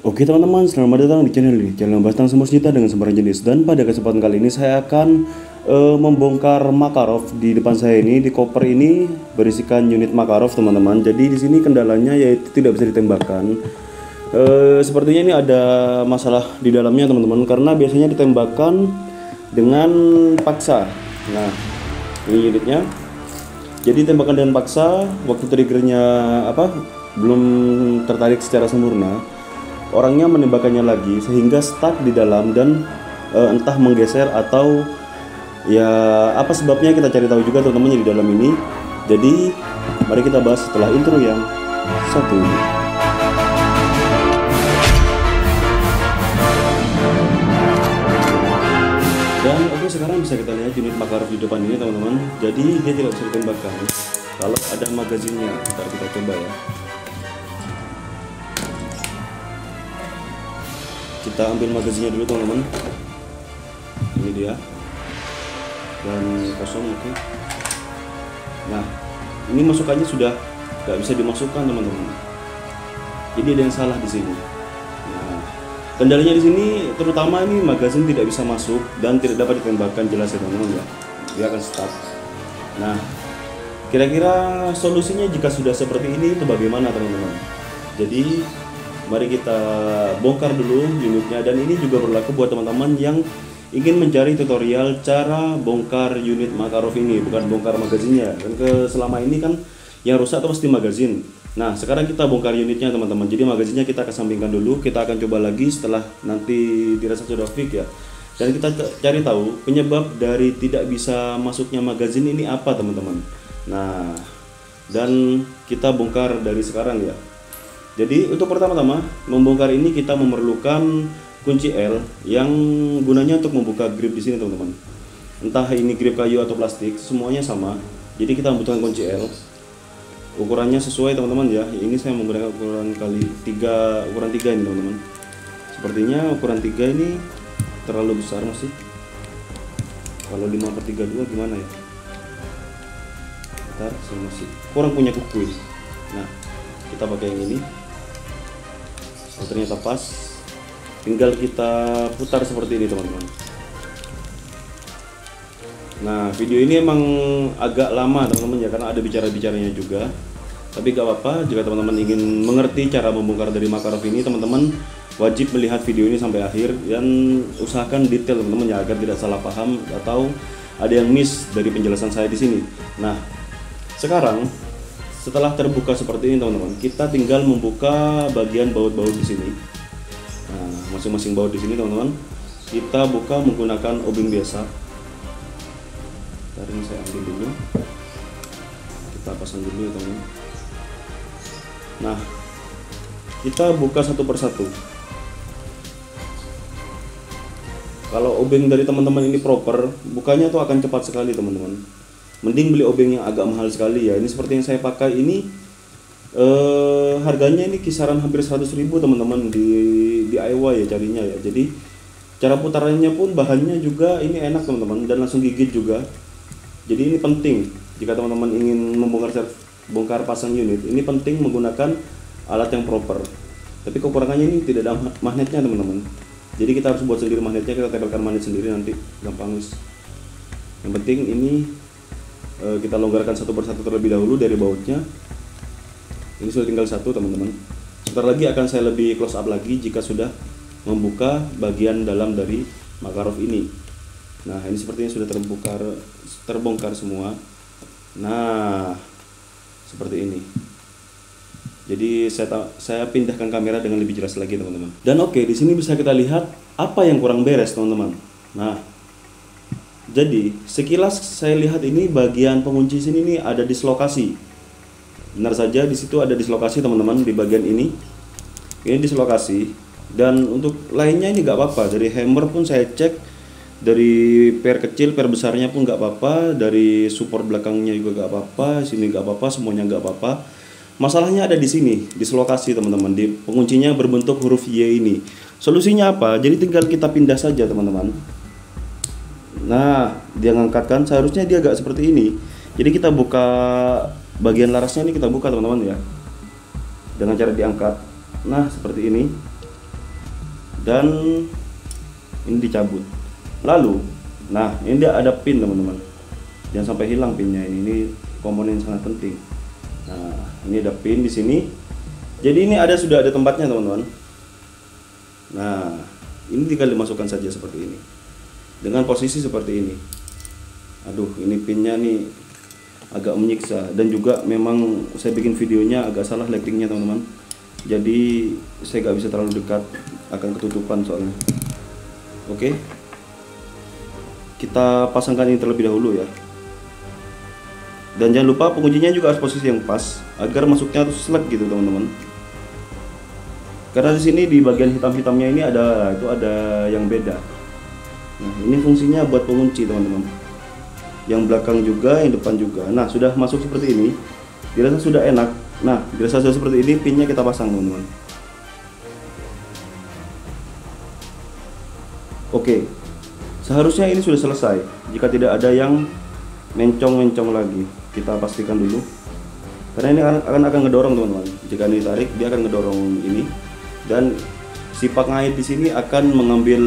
Oke teman-teman, selamat datang di channel ini, channel yang bahas semua senjata dengan sembarang jenis. Dan pada kesempatan kali ini saya akan membongkar Makarov. Di depan saya ini, di koper ini berisikan unit Makarov teman-teman. Jadi di sini kendalanya yaitu tidak bisa ditembakkan. Sepertinya ini ada masalah di dalamnya teman-teman, karena biasanya ditembakkan dengan paksa. Nah, ini unitnya. Jadi tembakan dengan paksa, waktu triggernya belum tertarik secara sempurna, orangnya menembakkannya lagi sehingga stuck di dalam dan entah menggeser atau ya apa sebabnya kita cari tahu juga teman-teman di dalam ini. Jadi mari kita bahas setelah intro yang satu ini. Dan oke, sekarang bisa kita lihat unit Makarov di depan ini teman-teman. Jadi dia tidak bisa ditembakkan kalau ada magazinnya. Ntar kita coba ya. Kita ambil magazinnya dulu teman-teman. Ini dia, dan kosong. Oke. Nah, ini masukannya sudah nggak bisa dimasukkan teman-teman. Jadi ada yang salah di sini. Nah, kendalanya di sini terutama ini magazin tidak bisa masuk dan tidak dapat ditembakkan, jelas ya teman-teman ya. Dia akan stuck. Nah, kira-kira solusinya jika sudah seperti ini itu bagaimana teman-teman? Jadi mari kita bongkar dulu unitnya, dan ini juga berlaku buat teman-teman yang ingin mencari tutorial cara bongkar unit Makarov ini, bukan bongkar magazinnya. Dan selama ini kan yang rusak itu pasti magazin. Nah, sekarang kita bongkar unitnya teman-teman. Jadi magazinnya kita kesampingkan dulu, kita akan coba lagi setelah nanti dirasa sudah fix ya. Dan kita cari tahu penyebab dari tidak bisa masuknya magazin ini apa teman-teman. Nah, dan kita bongkar dari sekarang ya. Jadi untuk pertama-tama membongkar ini kita memerlukan kunci L yang gunanya untuk membuka grip di sini teman-teman. Entah ini grip kayu atau plastik, semuanya sama. Jadi kita membutuhkan kunci L. Ukurannya sesuai teman-teman ya. Ini saya menggunakan ukuran ukuran 3 ini teman-teman. Sepertinya ukuran 3 ini terlalu besar masih. Kalau 5/32 gimana ya? Bentar, saya masih kurang punya kuku ini. Nah, kita pakai yang ini. Oh, ternyata pas, tinggal kita putar seperti ini teman-teman. Nah, video ini emang agak lama teman-teman ya, karena ada bicara-bicaranya juga. Tapi gak apa-apa, jika teman-teman ingin mengerti cara membongkar dari Makarov ini, teman-teman wajib melihat video ini sampai akhir dan usahakan detail teman-teman ya, agar tidak salah paham atau ada yang miss dari penjelasan saya di sini. Nah, sekarang setelah terbuka seperti ini teman-teman, kita tinggal membuka bagian baut-baut di sini. Nah, masing-masing baut di sini teman-teman, kita buka menggunakan obeng biasa. Ntar ini saya ambil dulu, kita pasang dulu ya teman-teman. Nah, kita buka satu persatu. Kalau obeng dari teman-teman ini proper, bukanya tuh akan cepat sekali teman-teman. Mending beli obeng yang agak mahal sekali ya. Ini seperti yang saya pakai ini, harganya ini kisaran hampir 100.000 teman-teman, di DIY ya carinya ya. Jadi cara putarannya pun bahannya juga ini enak teman-teman, dan langsung gigit juga. Jadi ini penting jika teman-teman ingin bongkar pasang unit, ini penting menggunakan alat yang proper. Tapi kekurangannya ini tidak ada magnetnya teman-teman. Jadi kita harus buat sendiri magnetnya, kita tempelkan magnet sendiri, nanti gampang wis. Yang penting ini kita longgarkan satu persatu terlebih dahulu dari bautnya. Ini sudah tinggal satu teman-teman. Sebentar lagi akan saya lebih close up lagi jika sudah membuka bagian dalam dari Makarov ini. Nah, ini sepertinya sudah terbongkar semua. Nah, seperti ini. Jadi saya pindahkan kamera dengan lebih jelas lagi teman-teman. Dan oke, di sini bisa kita lihat apa yang kurang beres teman-teman. Nah, jadi sekilas saya lihat ini bagian pengunci sini nih ada dislokasi. Benar saja di situ ada dislokasi teman-teman, di bagian ini. Ini dislokasi, dan untuk lainnya ini nggak apa-apa. Dari hammer pun saya cek, dari per kecil, per besarnya pun nggak apa-apa, dari support belakangnya juga nggak apa-apa, sini nggak apa-apa, semuanya nggak apa-apa. Masalahnya ada di sini, dislokasi teman-teman, di penguncinya berbentuk huruf Y ini. Solusinya apa? Jadi tinggal kita pindah saja teman-teman. Nah, dia ngangkatkan, seharusnya dia agak seperti ini. Jadi kita buka bagian larasnya, ini kita buka teman-teman ya, dengan cara diangkat. Nah, seperti ini. dan ini dicabut. Lalu, nah ini dia ada pin teman-teman, jangan sampai hilang pinnya ini komponen yang sangat penting. Nah ini ada pin di sini, jadi ini sudah ada tempatnya teman-teman. Nah ini tinggal dimasukkan saja seperti ini dengan posisi seperti ini. Aduh, ini pinnya nih agak menyiksa, dan juga memang saya bikin videonya agak salah lightingnya teman-teman, jadi saya nggak bisa terlalu dekat, akan ketutupan soalnya. Oke, kita pasangkan ini terlebih dahulu ya, dan jangan lupa penguncinya juga harus posisi yang pas agar masuknya harus selek gitu teman-teman. Karena di sini di bagian hitam-hitamnya ini ada yang beda. Nah ini fungsinya buat pengunci teman-teman, yang belakang juga, yang depan juga. Nah sudah masuk seperti ini, dirasa sudah enak. Nah dirasa sudah seperti ini, pinnya kita pasang teman-teman. Oke, seharusnya ini sudah selesai. Jika tidak ada yang mencong-mencong lagi, kita pastikan dulu, karena ini akan ngedorong teman-teman. Jika ini ditarik, dia akan ngedorong ini, dan si pengait di sini akan mengambil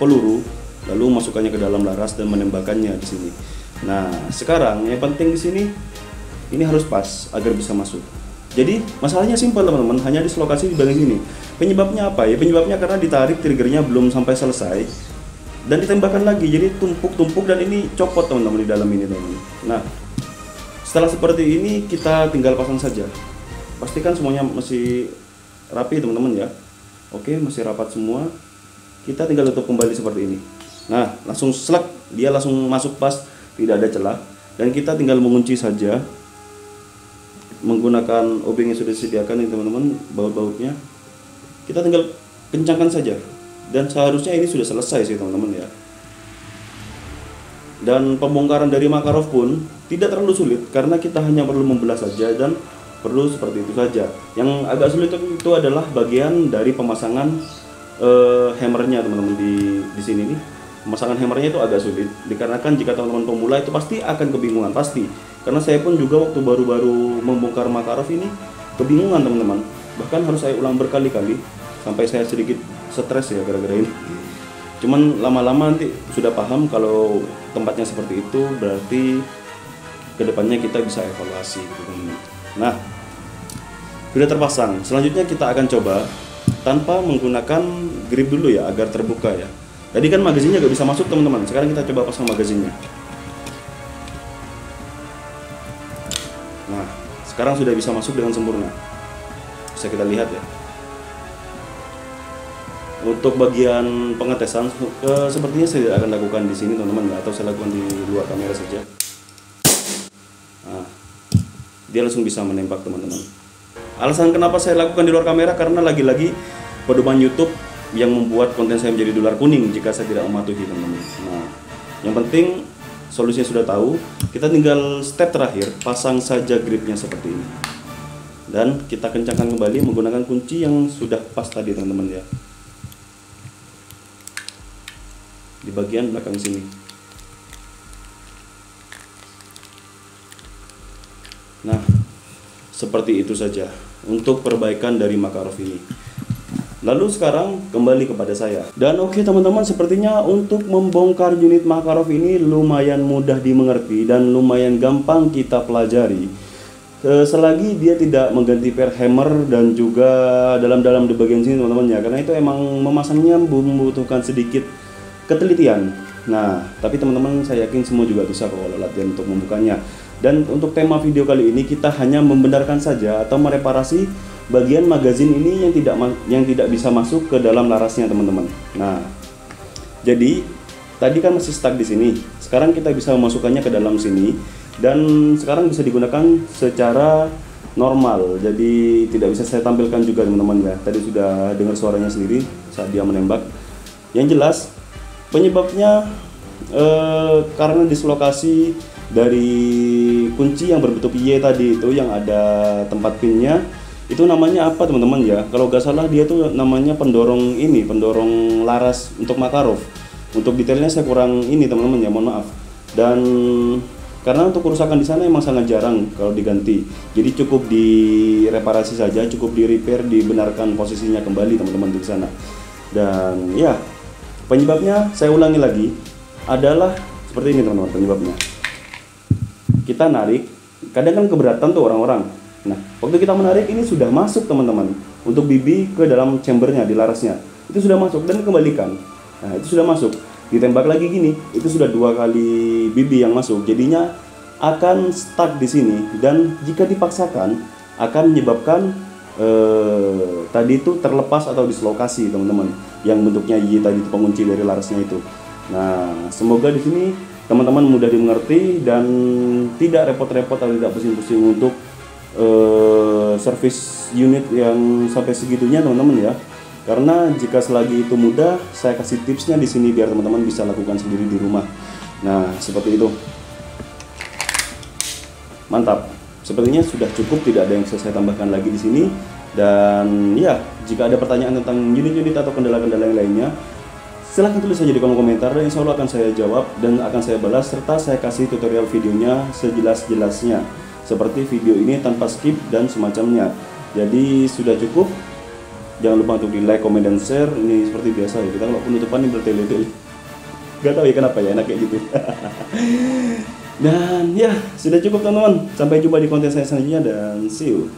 peluru lalu masukkannya ke dalam laras dan menembakkannya di sini. Nah sekarang yang penting di sini ini harus pas agar bisa masuk. Jadi masalahnya simpel teman-teman, hanya dislokasi di bagian sini. Penyebabnya apa ya? Penyebabnya karena ditarik triggernya belum sampai selesai dan ditembakkan lagi, jadi tumpuk-tumpuk dan ini copot teman-teman di dalam ini teman-teman. Nah setelah seperti ini kita tinggal pasang saja. Pastikan semuanya masih rapi teman-teman ya. Oke, masih rapat semua. Kita tinggal tutup kembali seperti ini. Nah langsung selek, dia langsung masuk pas, tidak ada celah, dan kita tinggal mengunci saja menggunakan obeng yang sudah disediakan ini teman-teman, baut-bautnya kita tinggal kencangkan saja, dan seharusnya ini sudah selesai sih teman-teman ya. Dan pembongkaran dari Makarov pun tidak terlalu sulit karena kita hanya perlu membelah saja dan perlu seperti itu saja. Yang agak sulit itu adalah bagian dari pemasangan hammernya teman-teman. Di sini nih pemasangan hammernya itu agak sulit, dikarenakan jika teman-teman pemula itu pasti akan kebingungan pasti. Karena saya pun juga waktu baru-baru membongkar Makarov ini kebingungan teman-teman, bahkan harus saya ulang berkali-kali sampai saya sedikit stres ya gara-gara ini. Cuman lama-lama nanti sudah paham kalau tempatnya seperti itu, berarti kedepannya kita bisa evaluasi gitu. Nah sudah terpasang, selanjutnya kita akan coba tanpa menggunakan grip dulu ya, agar terbuka ya. Tadi kan magazinnya gak bisa masuk teman-teman, sekarang kita coba pasang magazinnya. Nah sekarang sudah bisa masuk dengan sempurna, bisa kita lihat ya. Untuk bagian pengetesan sepertinya saya tidak akan lakukan di sini teman-teman ya, atau saya lakukan di luar kamera saja. Nah dia langsung bisa menembak teman-teman. Alasan kenapa saya lakukan di luar kamera karena lagi-lagi pedoman YouTube yang membuat konten saya menjadi dolar kuning jika saya tidak mematuhi teman-teman. Nah yang penting solusinya sudah tahu, kita tinggal step terakhir, pasang saja gripnya seperti ini, dan kita kencangkan kembali menggunakan kunci yang sudah pas tadi teman-teman ya, di bagian belakang sini. Nah seperti itu saja untuk perbaikan dari Makarov ini. Lalu sekarang kembali kepada saya. Dan oke teman-teman, sepertinya untuk membongkar unit Makarov ini lumayan mudah dimengerti dan lumayan gampang kita pelajari, selagi dia tidak mengganti per hammer dan juga dalam-dalam di bagian sini teman-teman ya, karena itu emang memasangnya membutuhkan sedikit ketelitian. Nah tapi teman-teman saya yakin semua juga bisa kalau latihan untuk membukanya. Dan untuk tema video kali ini kita hanya membenarkan saja atau mereparasi bagian magazin ini yang tidak bisa masuk ke dalam larasnya teman-teman. Nah jadi tadi kan masih stuck di sini, sekarang kita bisa memasukkannya ke dalam sini, dan sekarang bisa digunakan secara normal. Jadi tidak bisa saya tampilkan juga teman-teman ya, tadi sudah dengar suaranya sendiri saat dia menembak. Yang jelas penyebabnya karena dislokasi dari kunci yang berbentuk Y tadi itu, yang ada tempat pinnya, itu namanya apa teman-teman ya, kalau nggak salah dia tuh namanya pendorong laras untuk Makarov. Untuk detailnya saya kurang ini teman-teman ya, mohon maaf. Dan karena untuk kerusakan di sana emang sangat jarang kalau diganti, jadi cukup direparasi saja, cukup di repair, dibenarkan posisinya kembali teman-teman di sana. Dan ya, penyebabnya saya ulangi lagi adalah seperti ini teman-teman. Penyebabnya kita narik, kadang kan keberatan tuh orang-orang. Nah, waktu kita menarik ini sudah masuk teman-teman, untuk bibi ke dalam chambernya, di larasnya itu sudah masuk, dan kembalikan. Nah, itu sudah masuk, ditembak lagi gini, itu sudah 2 kali bibi yang masuk, jadinya akan stuck di sini, dan jika dipaksakan akan menyebabkan tadi itu terlepas atau dislokasi teman-teman, yang bentuknya Y tadi itu, pengunci dari larasnya itu. Nah, semoga di sini teman-teman mudah dimengerti dan tidak repot-repot atau tidak pusing-pusing untuk service unit yang sampai segitunya teman-teman ya. Karena jika selagi itu mudah, saya kasih tipsnya di sini biar teman-teman bisa lakukan sendiri di rumah. Nah, seperti itu. Mantap. Sepertinya sudah cukup, tidak ada yang bisa saya tambahkan lagi di sini. Dan ya, jika ada pertanyaan tentang unit-unit atau kendala-kendala yang lainnya, silahkan tulis saja di kolom komentar, dan insya Allah akan saya jawab dan akan saya balas, serta saya kasih tutorial videonya sejelas-jelasnya, seperti video ini tanpa skip dan semacamnya. Jadi sudah cukup. Jangan lupa untuk di like, comment, dan share. Ini seperti biasa ya, kita kalau penutupan ini bertele-tele. Gak tahu ya kenapa ya, enak kayak gitu. Dan ya, sudah cukup teman-teman. Sampai jumpa di konten saya selanjutnya, dan see you.